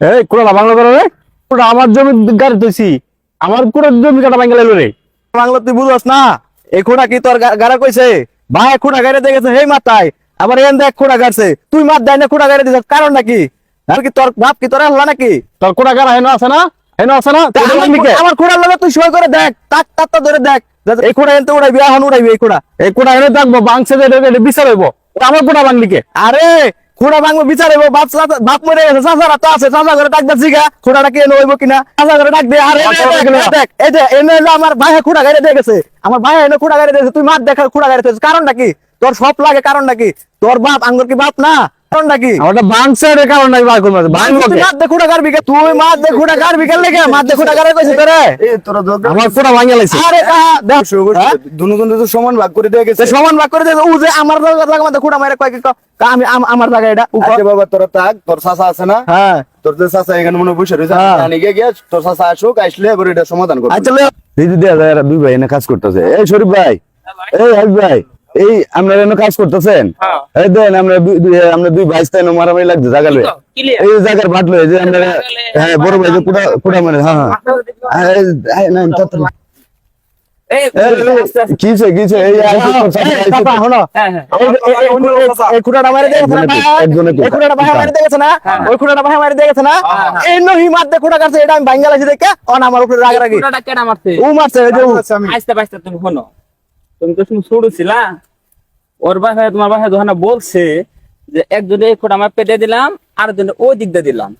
এই কোড়া বাংলা করে রে, কোড়া আমার জমি গাড়ি তুইছি, আমার কোড়া জমি কাটা ভাঙা লাইলো রে। বাংলা তুই বুঝস না, এই খুঁড়া কি তোর গাড়া কইছে? ভাই খুঁড়া গাড়ি দিয়ে গেছে হেই মাথায়, আবার এন দেখ খুঁড়া গাড়ছে, তুই মাত দেয় না খুঁড়া গাড়ি দিছ কারণ নাকি? আর কি তোর বাপ কি তোর আল্লাহ নাকি? তোর কোড়া গাড়া হেন আছে না, হেন আছে না? আমার খুঁড়ার লগে তুই সই করে দেখ, তাক তাক ধরে দেখ, এই খুঁড়া এনতে উড়াইবি, এখন উড়াইবি এই খুঁড়া। এই কোড়া হেনে দেখবো বাংছে বিচার হইব, আমার কোড়া ভাঙলিকে। আরে খুঁড়া ভাঙবো বিচার হইব, বাপ মরে গেছে, চাচারা তো আছে, চাচা করে ডাক দিগা খুঁড়াটা কে হইব কিনা, চাচা করে ডাক দে। আরে দেখ এই যে এনে আমার ভাই খুঁড়া গাড়ি দিয়ে গেছে, আমার ভাই এনে খুঁড়া গাড়ি দিয়েছে, তুই মাত দেখা খুঁড়া গাড়ি দিয়েছিস কারণ নাকি? তোর সব লাগে কারণ নাকি? তোর বাপ আঙ্গুর কি বাপ না, কারণ নাকি? আমারটা বাংছে রে কারণ নাই বার করব, ভাঙবো তুই কে? মাত দে খুঁড়া গাড়বি কে, তুই মাত দে খুঁড়া গাড়বি কে লেগে, মাত দে খুঁড়া গাড়ি কইছিস তোরে? আমার কোড়া ভাঙা লাইছে। আরে দেখ দুজন তো সমান ভাগ করে দিয়ে গেছে। সমান ভাগ করে দে, ও যে আমার জায়গা মধ্যে খুঁড়া মারে কয় কি আমি আমার জায়গা এটা ও আচ্ছা বাবা তোরা থাক, তোর চাচা আছে না, হ্যাঁ তোর যে চাচা এখানে মনে বসে রয়েছে, হ্যাঁ। জানি গিয়ে তোর চাচা আসুক, আসলে এবার এটা সমাধান করবো। আচ্ছা লে দিদি দেয়া যায়, এরা দুই ভাই এনে কাজ করতেছে। এই শরীফ ভাই, এই হাবিব ভাই, এই আপনারা এনে কাজ করতেছেন? এই দেন আমরা আমরা দুই ভাই স্থানে মারামারি লাগছে জায়গা লয়ে, এই জায়গার ভাট লয়ে যে আমরা, হ্যাঁ বড় ভাই যে কুড়া মানে, হ্যাঁ হ্যাঁ না কিছে কিছে এই পাপা হলো এই খুঁড়াটা মারে দেখেছ না, এই খুঁড়াটা ভাই মারে দেখেছ না, ওই খুঁড়াটা ভাই মারে দেখেছ না, এই নহি মার দে খুঁড়া কাছে, এটা আমি ভাঙ্গা লাইছি দেখে অন আমার উপরে রাগ রাগি পুরোটা কেডা মারছে? ও মারছে ওই যে ও। আস্তে আস্তে তুমি শোনো, তুমি তো শুনে ছুড়ছিলা, ওর বাসায় তোমার বাসায় যখন বলছে যে একজনে এই খোঁড়া আমার পেটে দিলাম, আর জনে ওই দিক দিয়ে দিলাম,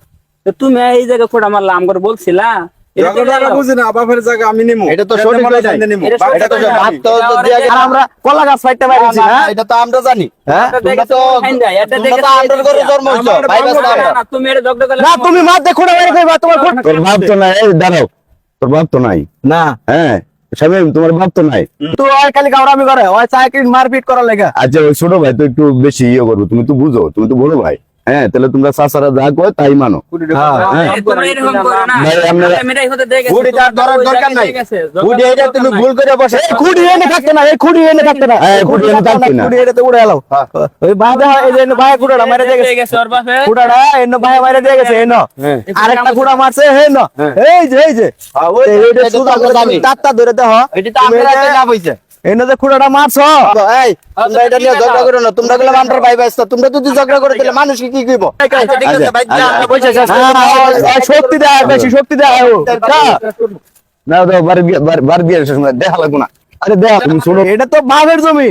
তো তুমি এই জায়গায় খোঁড়া মারলাম করে বলছিলা। বুঝি না বাপের জায়গা আমি নিমু, এটা তো সঠিক মনে নাই। হয় নিমু। এটা সঠিক এটা তো নাই। ভাত তো দিয়ে গেছে। আর আমরা কলা গাছ ফাইটতে পাইছি না, এটা তো আমরা জানি। হ্যাঁ তোমরা তো আন্ডার করে জন্ম হইছো, ভাই বাস তুমি এটা জগদা না তুমি মার দে খুঁড়া মারে কইবা তোমার তোর বাপ তো নাই, এই দাঁড়াও, তোর বাপ তো নাই। না হ্যাঁ শামীম, তোমার বাপ তো নাই। তুই ওই খালি গাওরামি করে, ওই চাকরি মারপিট করার লাগা। আচ্ছা ওই ছোট ভাই তো একটু বেশি ইয়ে করবো, তুমি তো বুঝো, তুমি তো বড় ভাই। হ্যাঁ তাহলে তোমরা চাচারা যা কয় তাই মানো। হ্যাঁ এরকম করো না, ভাই, আপনারা- মেয়েটাই হতে দিয়ে গেছে, খুঁড়ি তার ধরার দরকার নাই। খুঁড়ি এটা তুমি ভুল করে বসে। এই খুঁড়ি এনে থাকতে না, এই খুঁড়ি এনে থাকতে না, হ্যাঁ, খুঁড়ি এনে থাকতে না। খুঁড়ি এনে তো উড়ে এলো। ওই ভাই দেখা এই যে ভাই খুঁড়াটা মারে দিয়ে দিয়ে গেছে, গেছে ওর বাপে। খুঁড়াটা এনে ভাই মারে দিয়ে গেছে এনো, আরেকটা খুঁড়া মারছে হেন, এই যে এইটা সুদা করে তুমি তাত্তা ধরে দেহ, এটা তো আমরা রাতে লাভ হইছে। এনে যে খুঁড়াটা মারছো। এই তোমরা এটা নিয়ে ঝগড়া করো না, তোমরা গেলে আমরার ভাই বাস, তোমরা যদি ঝগড়া করে দিলে মানুষ কি কইবো? আচ্ছা, ঠিক আছে, ভাই, যা, আমরা বসে আছি। শক্তি দেয় বেশি, শক্তি দেয় না দাও, বাড়ি দিয়ে দেখা লাগবো না। আরে দেখ তুমি ছোট, এটা তো বাপের জমি,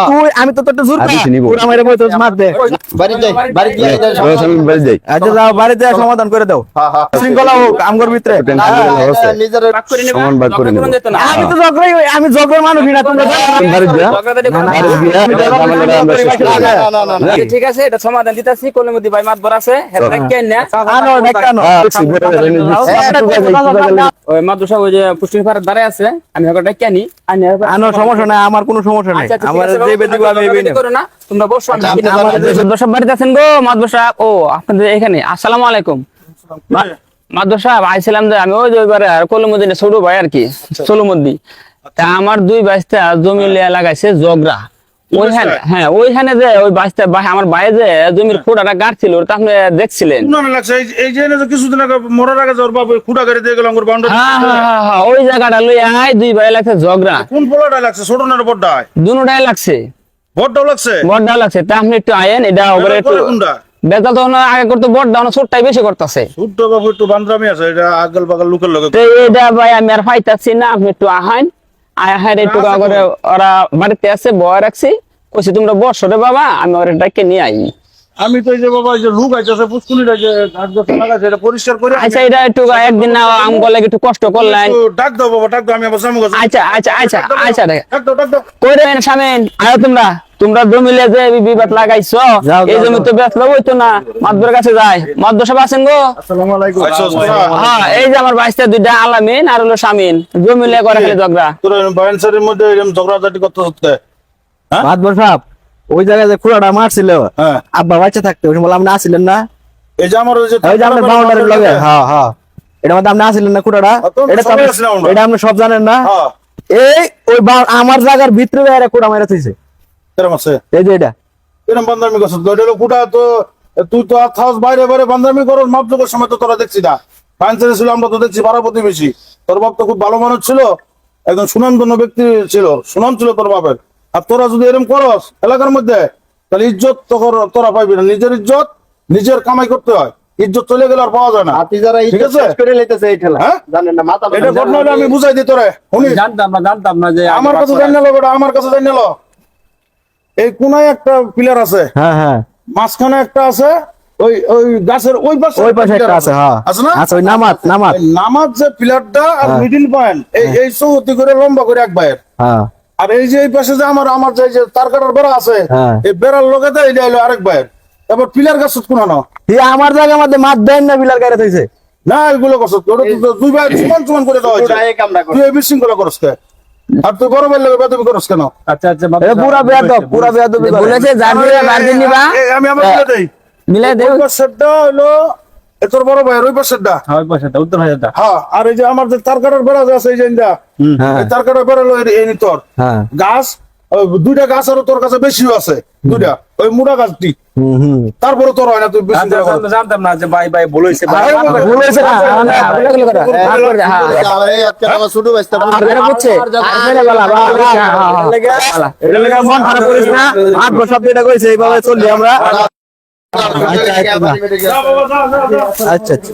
তুই আমি তো তোরটা জোর আমি পাই, চিনিব। খুঁড়া মারে বইতো মার দে। বাড়ি যাই, বাড়ি গিয়ে এটা আমি বাড়ি যাই। আচ্ছা যাও বাড়িতে সমাধান করে দাও, শৃঙ্খলা হোক আমগর ভিতরে। নিজের ভাগ করে নিবা, সমান ভাগ করে ঝগড়া নিবা। যেত না। আমি তো ঝগড়াই, আমি ঝগড়ার মানুষই না, তোমরা জানো। তুমি বাড়ি যা, ঝগড়াঝাটি করো না। বাড়ি গিয়া ঝামেলাটা আমরা শেষ করে দেব। না আচ্ছা, ঠিক আছে, এটা সমাধান দিতেছি। কলমদি ভাই মাতবর আছে, হেলটা কেন না? আনো দেখানো হ্যাঁ, ঠিক আছে, ওই মাদ্রাসা ওই যে পুষ্টির পাড়ার ধারে আছে, আমি হেলটা কেনি আনি। আনো, সমস্যা নাই, আমার কোনো সমস্যা নাই, আচ্ছা, ঠিক আমার আছে, যে বেদিক আমি এই ঝগড়াঝাটি করো না, তোমরা বসো। আমি আচ্ছা, আমার আপনাদের মাদ্রাসা বাড়িতে আছেন গো, মাদ্রাসা। ও আপনাদের এখানে, আসসালামু আলাইকুম। মাদ্রাসা আইছিলাম যে আমি ওই যে ওইবারে আর কলমদিনে ছোট ভাই আর কি, সোলমদ্দি। তা আমার দুই বাইশটা জমি লাগাইছে জগরা ওইখানে। হ্যাঁ ওইখানে যে ওই বাইশটা আমার ভাই যে জমির খোঁড়াটা গাড়ছিল, ওটা আপনি দেখছিলেন? উন্নয়ন লাগছে এই যে কিছুদিন আগে মরার আগে ওর বাবা খুঁড়া গাড়ি দিয়ে গেলাম ওর বাউন্ডারি। হ্যাঁ হ্যাঁ হ্যাঁ হ্যাঁ, ওই জায়গাটা লই আয়, দুই ভাই লাগছে জগরা, কোন পোলাটা লাগছে, ছোট না বড়টায়? দুটাই লাগছে, বড়টাও লাগছে। বড়টা লাগছে। তা আপনি একটু আয়েন, এটা ওপরে একটু কোনটা? বেতাল তখন আগে করতে বড়টা, ছোটটাই বেশি করতেছে। ছোট্ট বাবু একটু বান্দ্রামি আছে, এটা আগল বাগাল লোকের লগে। তো এটা ভাই আমি আর পাইতাছি না, আপনি একটু আহান আহার একটু করে। ওরা বাড়িতে আছে, বয় রাখছি, কইছি তোমরা বসো রে বাবা, আমি ওরা ডাকে নিয়ে আই। আমি তো এই যে বাবা এই যে লুক আছে পুষ্কুনিটা যে গাছ গাছ লাগাছে এটা পরিষ্কার করে আচ্ছা এটা একটু একদিন না আমগুলো একটু কষ্ট করলেন। একটু ডাক দাও বাবা, ডাক দাও, আমি আবার সামু গাছ। আচ্ছা আচ্ছা আচ্ছা আচ্ছা ডাক দাও, ডাক দাও। কইরেন সামেন আয়, তোমরা জমিলে যে বিবাদ লাগাইছো, এই জমি তো বেচলো হইতো না, মাদবরের কাছে যায়। মাদবর সাহেব আছেন গো? আসসালামু আলাইকুম। হ্যাঁ এই যে আমার বাইশটা দুইটা আলামিন আর হলো শামিন, জমিলে করে খালি ঝগড়া। তোর বায়ানসারের মধ্যে এরকম ঝগড়াঝাটি করতে হচ্ছে। মাতবর সাহেব ওই জায়গায় যে খুঁড়াটা মারছিল, হ্যাঁ আব্বা বাচ্চা থাকতে ওই সময় বলে আপনি আসিলেন না, এই যে আমার ওই যে ওই যে আপনার বাউন্ডারির লগে, হ্যাঁ হ্যাঁ, এটা মধ্যে আপনি আসিলেন না খুঁড়াটা, এটা তো আপনি- এটা আপনি সব জানেন না। হ্যাঁ এই ওই আমার জায়গার ভিতরে এরা খুঁড়া মারা থইছে, এরকম আছে, এই যে এটা এরকম বান্দামি করছ। ওইটা হলো কুটা তো তুই তো আর থাস বাইরে বাইরে বান্দামি করো, মাপযোগের সময় তো তোরা দেখছি না। ফাইন্যান্সে ছিল আমরা তো দেখছি পাড়া প্রতিবেশী। তোর বাপ তো খুব ভালো মানুষ ছিল, একদম সুনামধন্য ব্যক্তি ছিল, সুনাম ছিল তোর বাপের। আর তোরা যদি এরকম করস এলাকার মধ্যে, তাহলে ইজ্জত তোরা পাইবি না। নিজের ইজ্জত নিজের কামাই করতে হয়, ইজ্জত চলে গেলে আর পাওয়া যায় না। হাতি যারা ঠিক ইজ্জত আছে? শেষ করে লইতেছে এই ঠেলা, হ্যাঁ? জানেন না মাথা এটা ঘটনা হলে আমি বুঝাই দিই তোরে। শুনি, জানতাম না যে আমার কাছে জানি না বেটা, আমার কাছে জানি না। এই কোনায় একটা পিলার আছে, হ্যাঁ হ্যাঁ মাঝখানে একটা আছে, ওই ওই গাছের ওই পাশে ওই পাশে একটা pillar আছে, হ্যাঁ আছে না? আচ্ছা ওই নামাজ এই নামাজ যে পিলারটা আর মিডিল পয়েন্ট, এই চৌহদ্দি করে লম্বা করে এক বাইর। হ্যাঁ আর এই যে এই পাশে যে আমার যে তার কাটার বেড়া আছে, হ্যাঁ। এই বেড়ার লোকে তো এটা হলো আরেক বাইর। তারপর পিলার গাছ কোনানো আমার জায়গার মধ্যে মাছ দেন না বিলার গাড়ি হয়েছে। না, এগুলো করছ ওটা তো দুই ভাই সমান সমান করে দেওয়া হয়েছে। পুরা এই কামটা করে। তুই এই বিশৃঙ্খলা করস কে? আর তুই বড় ভাইয়ের লোকে বেদবি করস কেন? আচ্ছা পুরা বেয়াদব, পুরা বেয়াদব বলেছে জানবিরা বার্দিন নিবা আমি আমার বলে দেই, মিলাই দেও। ওই পাশেরটা হলো এ তোর বড় ভাইয়ের, ওই পাশেরটা। উত্তর হাজারটা। হ্যাঁ, আর এই যে আমার যে তার কাটার বেড়া যে আছে, এই যে এইটা, এই তার কাটার বেড়া হলো এই তোর হ্যাঁ গাছ। ওই দুইটা গাছ আরো তোর কাছে বেশিও আছে, দুইটা ওই মুড়া গাছটি। তারপরে তোর হয় না, তুই বেশি জানতাম না যে ভাই বলেছে বলেছে না, বলে গেল কথা। তারপরে হ্যাঁ আবার এই আজকে আমার ছোট ভাইস্তা আর মেরে বুঝছে, আর মেরে বলা এটা লেগে মন খারাপ করিস না, 8 বছর এটা কইছে এইভাবে চললি আমরা। আচ্ছা আচ্ছা